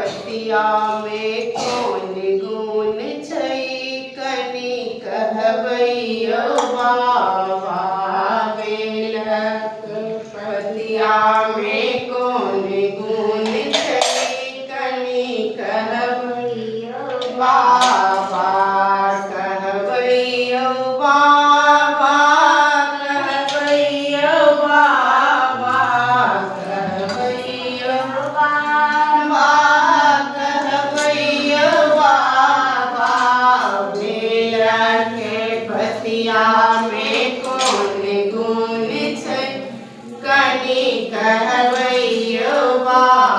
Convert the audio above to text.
पतिया में कौन गुण छई कनी कहबैयो बाबा बेलक पतिया में कौन गुण छई कनी कहबैयो बाबा कहबैयो बाबा कहबैयो बाबा कहबैयो बाबा कहबैयो बाबा बेला के पतिया में कौन गुण छै कनी कहबैयो बाबा